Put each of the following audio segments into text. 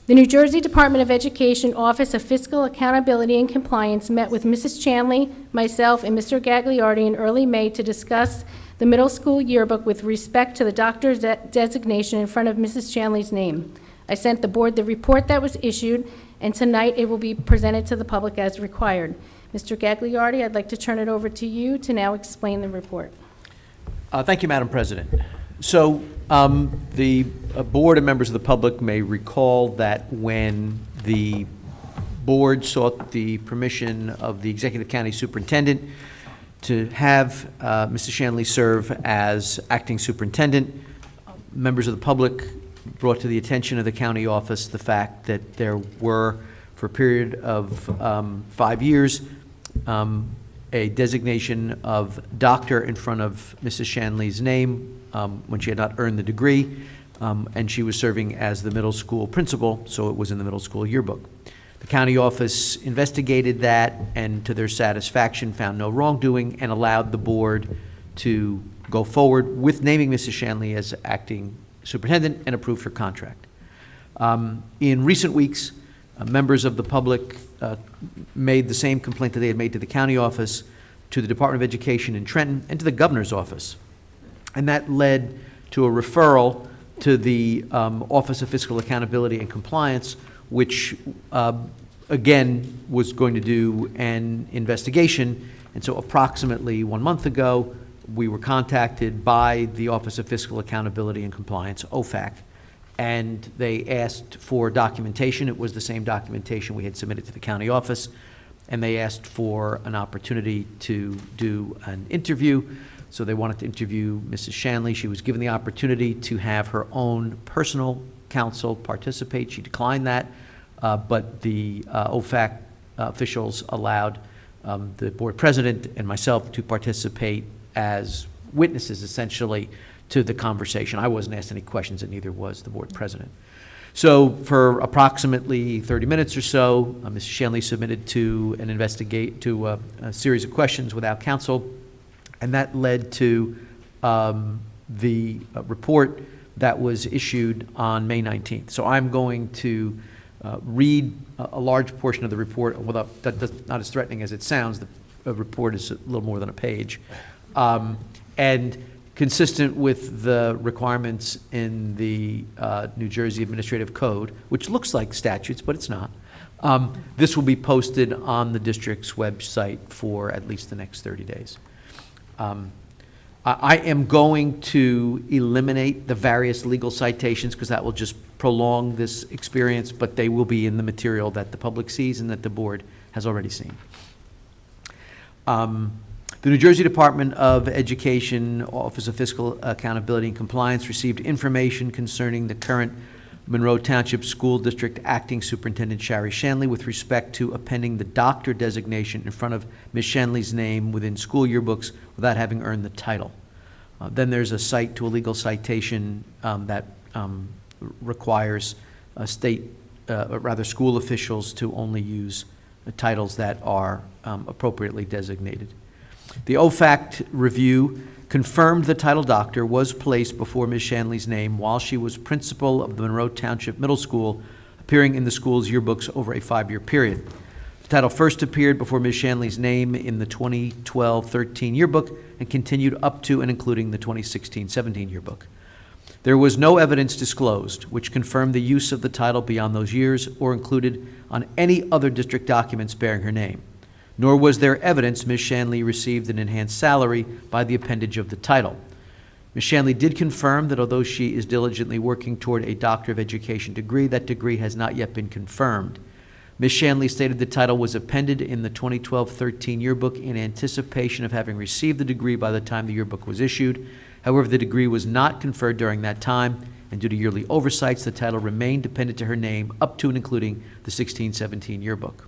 The New Jersey Department of Education Office of Fiscal Accountability and Compliance met with Mrs. Chanley, myself, and Mr. Gagliardi in early May to discuss the middle school yearbook with respect to the doctor's designation in front of Mrs. Chanley's name. I sent the board the report that was issued, and tonight it will be presented to the public as required. Mr. Gagliardi, I'd like to turn it over to you to now explain the report. Thank you, Madam President. So the board and members of the public may recall that when the board sought the permission of the Executive County Superintendent to have Mrs. Chanley serve as acting superintendent, members of the public brought to the attention of the county office the fact that there were, for a period of 5 years, a designation of doctor in front of Mrs. Chanley's name when she had not earned the degree, and she was serving as the middle school principal, so it was in the middle school yearbook. The county office investigated that and, to their satisfaction, found no wrongdoing and allowed the board to go forward with naming Mrs. Chanley as acting superintendent and approved her contract. In recent weeks, members of the public made the same complaint that they had made to the county office, to the Department of Education in Trenton, and to the governor's office. And that led to a referral to the Office of Fiscal Accountability and Compliance, which again was going to do an investigation. And so approximately 1 month ago, we were contacted by the Office of Fiscal Accountability and Compliance, OFAC, and they asked for documentation. It was the same documentation we had submitted to the county office, and they asked for an opportunity to do an interview. So they wanted to interview Mrs. Chanley. She was given the opportunity to have her own personal counsel participate. She declined that, but the OFAC officials allowed the board president and myself to participate as witnesses, essentially, to the conversation. I wasn't asked any questions, and neither was the board president. So for approximately 30 minutes or so, Mrs. Chanley submitted to a series of questions without counsel, and that led to the report that was issued on May 19th. So I'm going to read a large portion of the report, although that's not as threatening as it sounds. The report is a little more than a page. And consistent with the requirements in the New Jersey Administrative Code, which looks like statutes, but it's not, this will be posted on the district's website for at least the next 30 days. I am going to eliminate the various legal citations because that will just prolong this experience, but they will be in the material that the public sees and that the board has already seen. The New Jersey Department of Education Office of Fiscal Accountability and Compliance received information concerning the current Monroe Township School District Acting Superintendent Chari Chanley with respect to appending the doctor designation in front of Ms. Chanley's name within school yearbooks without having earned the title. Then there's a cite to a legal citation that requires school officials to only use titles that are appropriately designated. The OFAC review confirmed the title doctor was placed before Ms. Chanley's name while she was principal of the Monroe Township Middle School, appearing in the school's yearbooks over a 5-year period. The title first appeared before Ms. Chanley's name in the 2012-13 yearbook and continued up to and including the 2016-17 yearbook. There was no evidence disclosed which confirmed the use of the title beyond those years or included on any other district documents bearing her name. Nor was there evidence Ms. Chanley received an enhanced salary by the appendage of the title. Ms. Chanley did confirm that although she is diligently working toward a Doctor of Education degree, that degree has not yet been confirmed. Ms. Chanley stated the title was appended in the 2012-13 yearbook in anticipation of having received the degree by the time the yearbook was issued. However, the degree was not conferred during that time, and due to yearly oversights, the title remained appended to her name up to and including the 16-17 yearbook.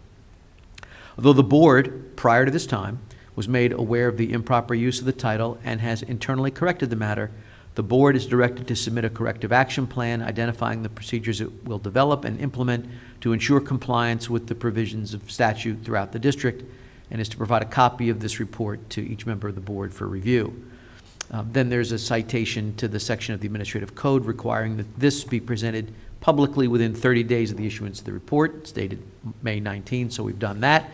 Although the board, prior to this time, was made aware of the improper use of the title and has internally corrected the matter, the board is directed to submit a corrective action plan identifying the procedures it will develop and implement to ensure compliance with the provisions of statute throughout the district, and is to provide a copy of this report to each member of the board for review. Then there's a citation to the section of the Administrative Code requiring that this be presented publicly within 30 days of the issuance of the report. It's dated May 19, so we've done that,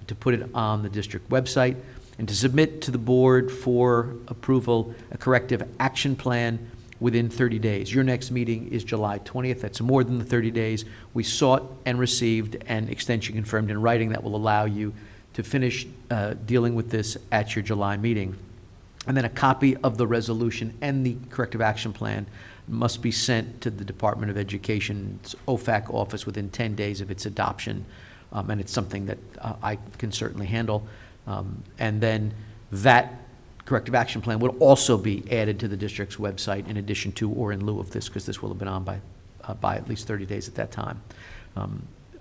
to put it on the district website, and to submit to the board for approval a corrective action plan within 30 days. Your next meeting is July 20th. That's more than the 30 days. We sought and received an extension confirmed in writing that will allow you to finish dealing with this at your July meeting. And then a copy of the resolution and the corrective action plan must be sent to the Department of Education's OFAC office within 10 days of its adoption. And it's something that I can certainly handle. And then that corrective action plan would also be added to the district's website in addition to or in lieu of this, because this will have been on by at least 30 days at that time.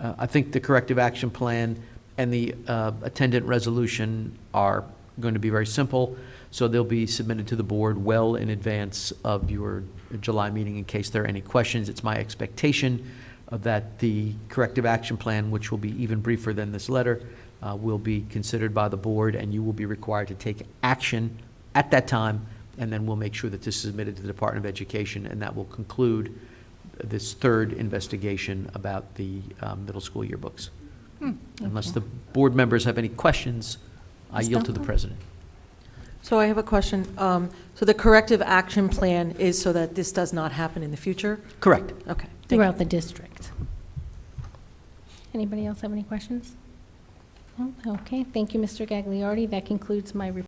I think the corrective action plan and the attendant resolution are going to be very simple, so they'll be submitted to the board well in advance of your July meeting in case there are any questions. It's my expectation that the corrective action plan, which will be even briefer than this letter, will be considered by the board, and you will be required to take action at that time, and then we'll make sure that this is submitted to the Department of Education, and that will conclude this third investigation about the middle school yearbooks. Unless the board members have any questions, I yield to the president. So I have a question. So the corrective action plan is so that this does not happen in the future? Correct. Okay. Throughout the district. Anybody else have any questions? No? Okay, thank you, Mr. Gagliardi. That concludes my report.